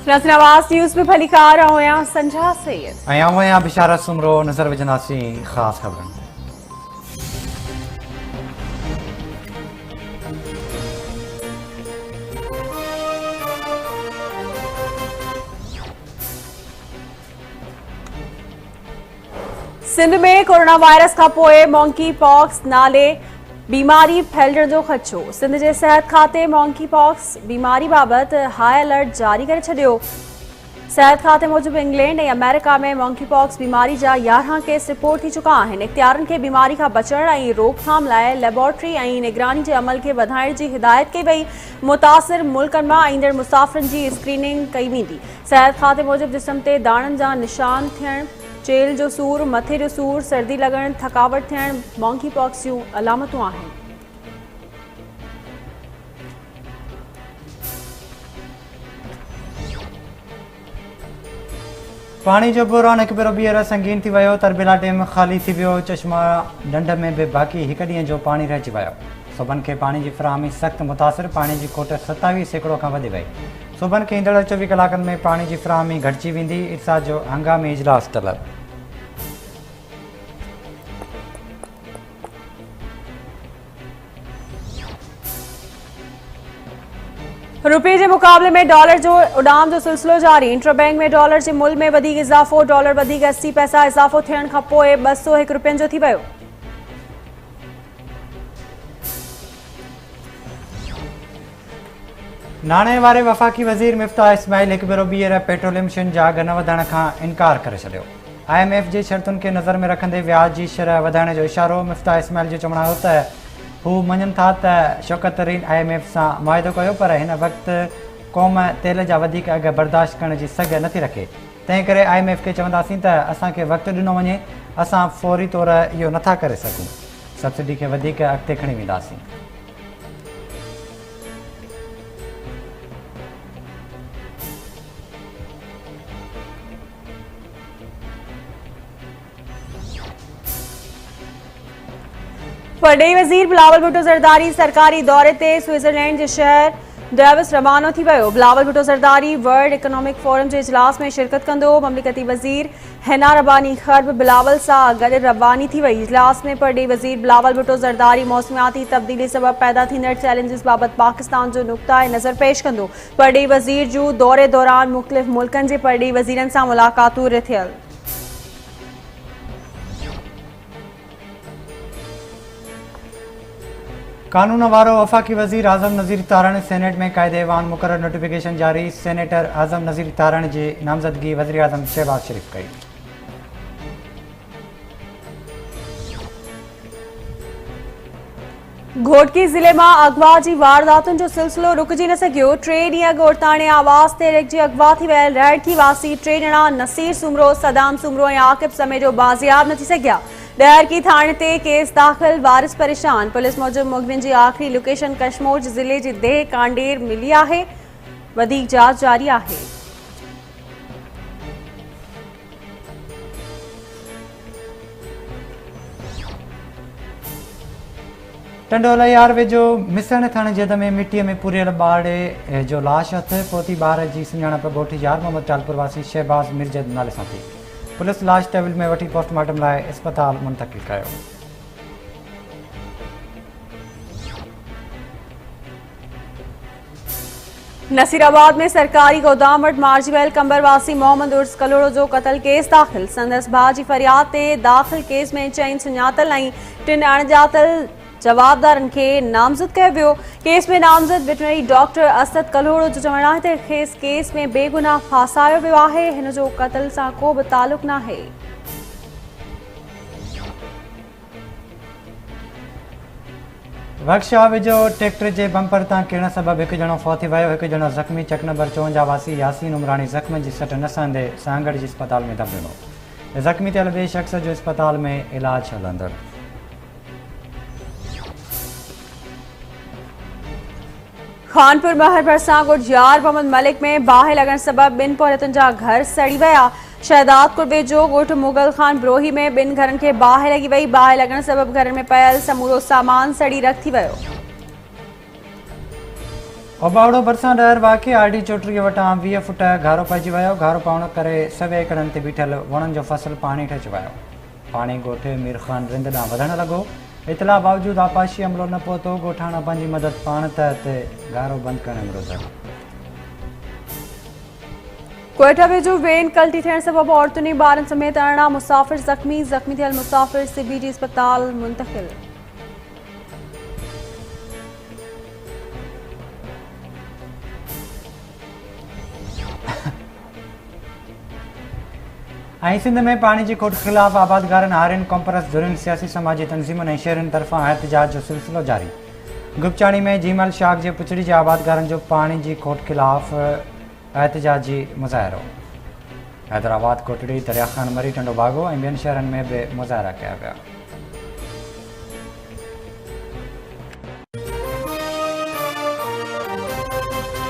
नवाज़ news में भलीकार आया संझा सैयद आया बिशारत सुमरो नज़र विझंदासीं ख़ासि ख़बरनि। सिंध में कोरोना वायरस का पोए मॉन्की पॉक्स नाले बीमारी फैलण जो ख़दशो। सिंध के सेहत खाते मॉन्की पॉक्स बीमारी बाबत हाई अलर्ट जारी कर छॾियो। सेहत खाते मूजिब इंग्लैंड और अमेरिका में मॉन्की पॉक्स बीमारी जा 11 केस रिपोर्ट थी चुका आहिनि। इख्तियारनि के बीमारी का बचण और रोकथाम लाइ लेबोरेटरी और निगरानी के अमल के वधाइण की हिदायत कई वई। मुतासिर मुल्कनि मां ईंदड़ मुसाफ़िरनि की स्क्रीनिंग कई वेंदी। सेहत खाते मूजिब जिस्म ते दाणनि जा निशान थियण, चेल जो सूर, मथे जो सूर, सर्दी लगण, थकावट थियण मॉन्की पॉक्स जूं अलामतूं आहिनि। पानी जो बहरान एक भेरो ॿीहर संगीन थी वियो। तरबेला डैम ख़ाली थी वियो। चश्मा ढंढ में भी बाक़ी हिक ॾींहं जो पानी रहिजी वियो। सूबनि खे पानी की फ़राहमी सख़्त मुतासिर। पानी की खोट 27% खां वधी वई। सूबनि खे ईंदड़ 24 कलाकनि में पानी की फ़राहमी घटिजी वेंदी। इर्सा जो हंगामी इजलास तलब। रुपये के मुकाबले में डॉलर जो उडाम जो सिलसिलो जारी। इंटरबैंक में डॉलर के मुल्क में वधीक इजाफो। डॉलर वधीक 80 पैसा इजाफो थियण खां पोइ 201 रुपयनि जो थी वियो। नाणे वारे वफ़ाक़ी वज़ीर मिफ्ताह इस्माइल एक भेरो ॿीहर पेट्रोलियम शयुनि जा अघ न वधाइण खां इनकार करे छॾियो। IMF जी शर्तुनि खे नज़र में रखंदे व्याज जी शरह वधाइण जो इशारो। मिफ्ताह इस्माइल जो चवणु हो त हू मञनि था त शौकत तरीन IMF सां मुआहिदो कयो, पर हिन वक़्तु क़ौम तेल जा वधीक अघ बर्दाश्त करण जी सघ नथी रखे। तंहिं करे IMF खे चवंदासीं त असांखे वक़्तु ॾिनो वञे, असां फ़ौरी तौर इहो नथा करे सघूं। सब्सिडी खे वधीक अॻिते खणी वेंदासीं। परडेही वज़ीर बिलावल भुट्टो ज़रदारी सरकारी दौरे ते स्विट्ज़रलैंड के शहर डेविस रवानो थी वियो। Bilawal Bhutto Zardari world economic forum के इजलास में शिरकत कंदो। ममलिकती वज़ीर हिना रबानी खर्ब बिलावल सां गॾु रवानी थी वई। इजलास में परडेही वज़ीर बिलावल भुट्टो ज़रदारी मौसमियाती तब्दीली सबब पैदा थींदड़ चैलेंजिस बाबत पाकिस्तान जो नुक़्ता नज़र पेश कंदो। परडेही वज़ीर जूं दौरे दौरान मुख़्तलिफ़ मुल्कनि जे परडेही वज़ीरनि सां मुलाक़ातूं थियल। कानून वारो वफ़ाक़ी वज़ीर आज़म नज़ीर तारण सेनेट में क़ाइदे ऐवान मुक़रर नोटिफिकेशन जारी। सेनेटर आज़म नज़ीर तारण की नामज़दगी वज़ीर आज़म शहबाज शरीफ कई। घोटकी ज़िले में अगवा की वारदातुनि जो सिलसिलो रुकजी न सघियो। 3 ॾींहं ॻोठाणे आवाज़ ते रिगजी अगवा थी वियल रैडकी वासी 3 ॼणा नसीर सुमरो, सदाम सुमरो ऐं आकिब समेत बाज़ियाब न थी सघिया। डहरकी थाने ते केस दाख़िल, वारिस परेशान। पुलिस मूजिब मुग़विन की आख़िरी लोकेशन कशमोर ज़िले की देह कांडेर मिली है। वधीक जांच जारी है। टंडोला यार वेझो मिसण थाणे जद में मिट्टीअ में पूरियल ॿारड़े जो लाश हथ पहुती। ॿार की सुञाणप ॻोठी यार मोहम्मद टालपुर वासी शहबाज मिर्जद नाले सां थी। पुलिस लाश टेबल में वठी पोस्टमार्टम लाइ अस्पताल मुंतक़िल कयो। नसीराबाद में सरकारी गोदाम वटि मारिजी वियल कंबरवासी मोहम्मद उर्स कलोड़ो जो क़त्ल केस दाख़िल। संदसि भाउ जी फरियाद ते दाख़िल केस में चईं सुञातल ऐं 3 अणॼातल जवाबदारनि खे नामज़द कयो वियो। केस में नामज़द वेटनरी डॉक्टर असद कलोड़ो जो चवणु आहे त खेसि केस में बेगुनाह फासायो वियो आहे। हिन जो क़त्ल सां को बि तालुक़ नाहे। वर्कशॉप वेझो ट्रैक्टर के बम्पर तां किरण सबब एक ॼणो फौत थी वियो। एक ॼणो ज़ख़्मी। चक नंबर 54 वासी यासीन उमरानी ज़ख़्म जी सट न सहंदे सांगड़ जी अस्पताल में दफ़न हो। ज़ख़्मी थियल ॿिए शख़्स जो अस्पताल में इलाज हलंदड़। खानपुर महर भरसां ॻोठ यार मोहम्मद मलिक में बाहि लगण सबब 2 पौरतुनि जा घर सड़ी विया। शहदादपुर वेझो ॻोठ मुगल खान ब्रोही में 2 घरनि खे बाहि लॻी वई। बाहि लॻण सबब घरनि में पयल समूरो सामान सड़ी रख थी वियो। ओबावड़ो बरसां डर वाक़े आरडी चोटरी वटां 20 फुट घारो पइजी वियो। घारो पवण करे सवे एकड़नि ते बीठल वणनि जो फसल पाणी हेठि अची वियो। पाणी ॻोठ मीर ख़ान रिंद ॾांहुं वधणु लॻो। इतला बावजूद आपाशी अमलो न पहुतो। ॻोठाणा पंहिंजी मदद पाण त हिते घारो बंदि करण विरोध। कोयटा वेझो वेन कल्टी थियण सबबि औरतुनि ॿारनि समेत 18 मुसाफ़िर ज़ख़्मी थियल मुसाफ़िर सीबीडी अस्पताल मुंतक़िल। सिंध में पानी की खोट खिलाफ आबादगारनि हारियुनि कॉम्परस धुरियुनि सियासी समाजी तंज़ीमुनि ऐं शहरनि तरफ़ां एहतजाज जो सिलसिलो जारी। गुपचाणी में जीमल शाख जे पुछड़ी जे आबादगारनि जो पानी की खोट खिलाफ एहतजाजी मुज़ाहिरो। हैदराबाद कोटड़ी दरिया खान मरी टंडो बागो ऐं ॿियनि शहरनि में भी मुज़ाहिरा कया विया।